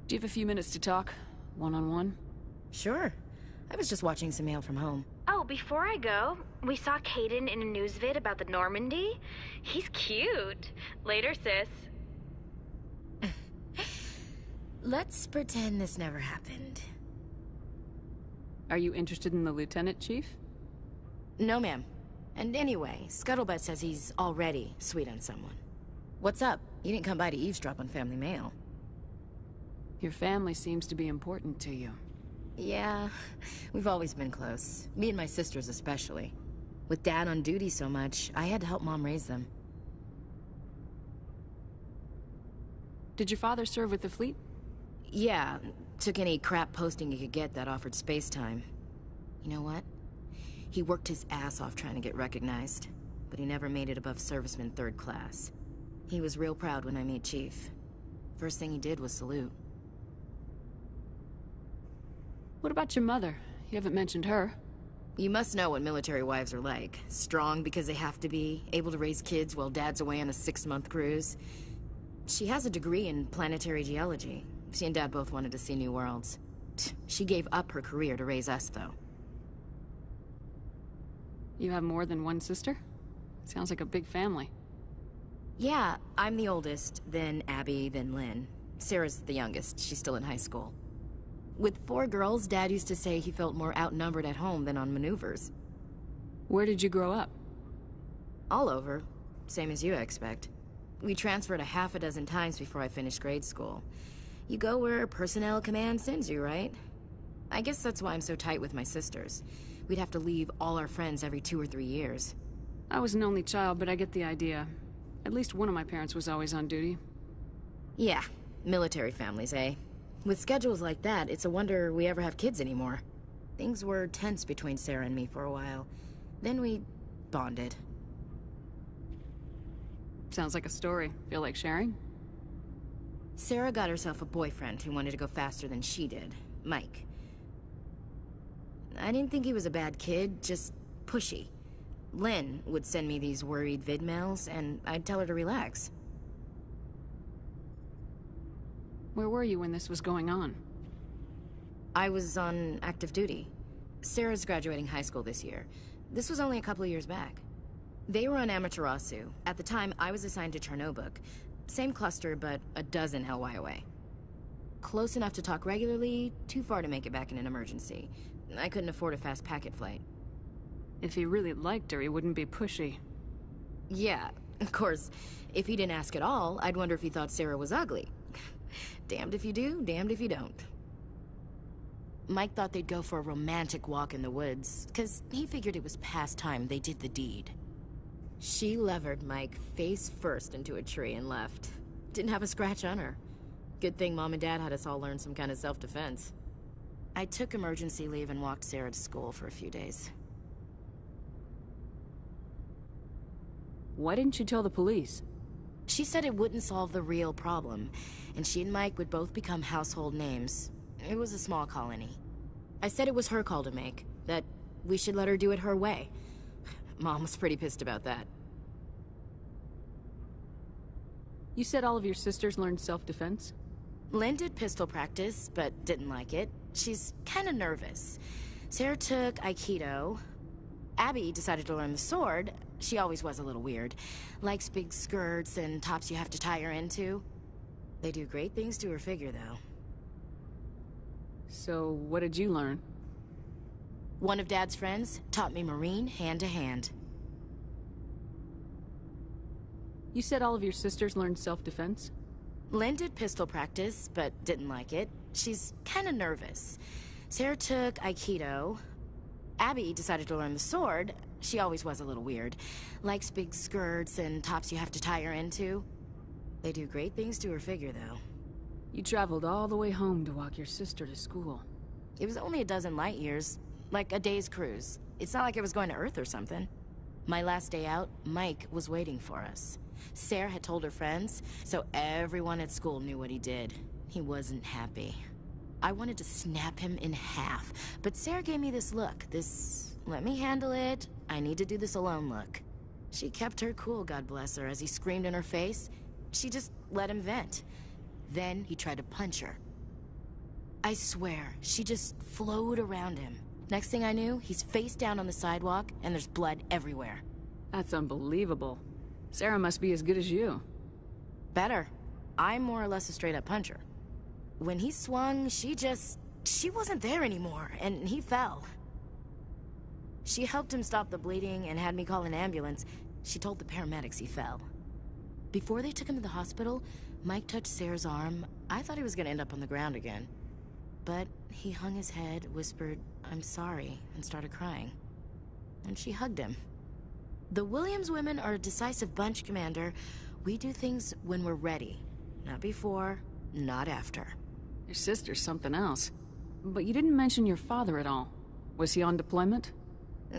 Do you have a few minutes to talk? One-on-one? Sure. I was just watching some mail from home. Oh, before I go, we saw Caden in a news vid about the Normandy. He's cute. Later, sis. Let's pretend this never happened. Are you interested in the Lieutenant, Chief? No, ma'am. And anyway, Scuttlebutt says he's already sweet on someone. What's up? You didn't come by to eavesdrop on family mail. Your family seems to be important to you. Yeah, we've always been close. Me and my sisters especially. With Dad on duty so much, I had to help Mom raise them. Did your father serve with the fleet? Yeah, took any crap posting he could get that offered space time. You know what? He worked his ass off trying to get recognized, but he never made it above serviceman 3rd class. He was real proud when I made Chief. First thing he did was salute. What about your mother? You haven't mentioned her. You must know what military wives are like. Strong because they have to be, able to raise kids while Dad's away on a 6-month cruise. She has a degree in planetary geology. She and Dad both wanted to see new worlds. She gave up her career to raise us, though. You have more than one sister? Sounds like a big family. Yeah, I'm the oldest, then Abby, then Lynn. Sarah's the youngest. She's still in high school. With 4 girls, Dad used to say he felt more outnumbered at home than on maneuvers. Where did you grow up? All over. Same as you, I expect. We transferred a half a dozen times before I finished grade school. You go where personnel command sends you, right? I guess that's why I'm so tight with my sisters. We'd have to leave all our friends every 2 or 3 years. I was an only child, but I get the idea. At least one of my parents was always on duty. Yeah, military families, eh? With schedules like that, it's a wonder we ever have kids anymore. Things were tense between Sarah and me for a while. Then we bonded. Sounds like a story. Feel like sharing? Sarah got herself a boyfriend who wanted to go faster than she did, Mike. I didn't think he was a bad kid, just pushy. Lynn would send me these worried vid mails, and I'd tell her to relax. Where were you when this was going on? I was on active duty. Sarah's graduating high school this year. This was only a couple of years back. They were on Amaterasu. At the time, I was assigned to Chernobog. Same cluster, but a dozen LY away. Close enough to talk regularly, too far to make it back in an emergency. I couldn't afford a fast packet flight. If he really liked her, he wouldn't be pushy. Yeah, of course. If he didn't ask at all, I'd wonder if he thought Sarah was ugly. Damned if you do, damned if you don't. Mike thought they'd go for a romantic walk in the woods, because he figured it was past time they did the deed. She levered Mike face first into a tree and left. Didn't have a scratch on her. Good thing Mom and Dad had us all learn some kind of self-defense. I took emergency leave and walked Sarah to school for a few days. Why didn't you tell the police? She said it wouldn't solve the real problem, and she and Mike would both become household names. It was a small colony. I said it was her call to make, that we should let her do it her way. Mom was pretty pissed about that. You said all of your sisters learned self-defense? Lynn did pistol practice, but didn't like it. She's kinda nervous. Sarah took Aikido. Abby decided to learn the sword. She always was a little weird. Likes big skirts and tops you have to tie her into. They do great things to her figure, though. So, what did you learn? One of Dad's friends taught me Marine hand to hand. You said all of your sisters learned self-defense? Lynn did pistol practice, but didn't like it. She's kinda nervous. Sarah took Aikido. Abby decided to learn the sword. She always was a little weird. Likes big skirts and tops you have to tie her into. They do great things to her figure, though. You traveled all the way home to walk your sister to school. It was only a dozen light years, like a day's cruise. It's not like I was going to Earth or something. My last day out, Mike was waiting for us. Sarah had told her friends, so everyone at school knew what he did. He wasn't happy. I wanted to snap him in half, but Sarah gave me this look, this, let me handle it, I need to do this alone look. She kept her cool, God bless her, as he screamed in her face. She just let him vent. Then he tried to punch her. I swear, she just flowed around him. Next thing I knew, he's face down on the sidewalk, and there's blood everywhere. That's unbelievable. Sarah must be as good as you. Better. I'm more or less a straight-up puncher. When he swung, she wasn't there anymore, and he fell. She helped him stop the bleeding and had me call an ambulance. She told the paramedics he fell. Before they took him to the hospital, Mike touched Sarah's arm. I thought he was gonna end up on the ground again. But he hung his head, whispered, "I'm sorry," and started crying. And she hugged him. The Williams women are a decisive bunch, Commander. We do things when we're ready. Not before, not after. Your sister's something else. But you didn't mention your father at all. Was he on deployment?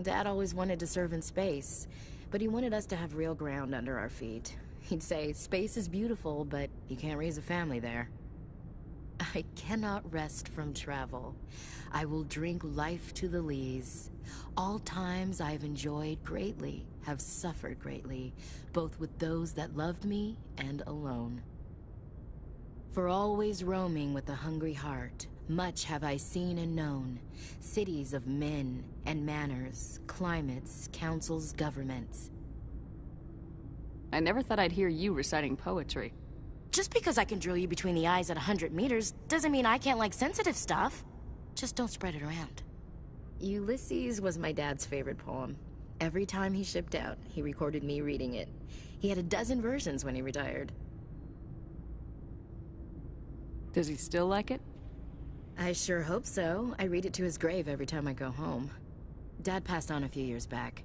Dad always wanted to serve in space, but he wanted us to have real ground under our feet. He'd say, space is beautiful, but you can't raise a family there. I cannot rest from travel. I will drink life to the lees. All times I have enjoyed greatly, have suffered greatly, both with those that loved me and alone. For always roaming with a hungry heart, much have I seen and known, cities of men and manners, climates, councils, governments. I never thought I'd hear you reciting poetry. Just because I can drill you between the eyes at 100 meters doesn't mean I can't like sensitive stuff. Just don't spread it around. Ulysses was my dad's favorite poem. Every time he shipped out, he recorded me reading it. He had a dozen versions when he retired. Does he still like it? I sure hope so. I read it to his grave every time I go home. Dad passed on a few years back.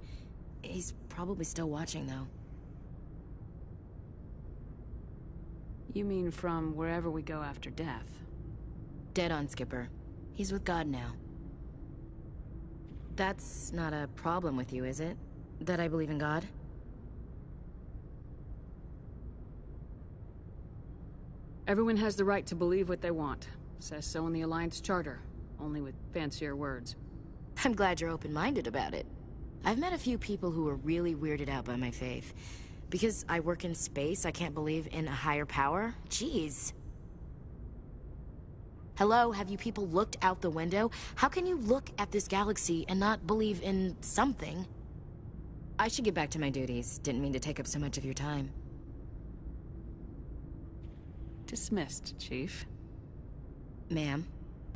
He's probably still watching, though. You mean from wherever we go after death? Dead on, Skipper. He's with God now. That's not a problem with you, is it? That I believe in God? Everyone has the right to believe what they want. Says so in the Alliance Charter, only with fancier words. I'm glad you're open-minded about it. I've met a few people who are really weirded out by my faith. Because I work in space, I can't believe in a higher power? Jeez. Hello, have you people looked out the window? How can you look at this galaxy and not believe in something? I should get back to my duties. Didn't mean to take up so much of your time. Dismissed, Chief. Ma'am.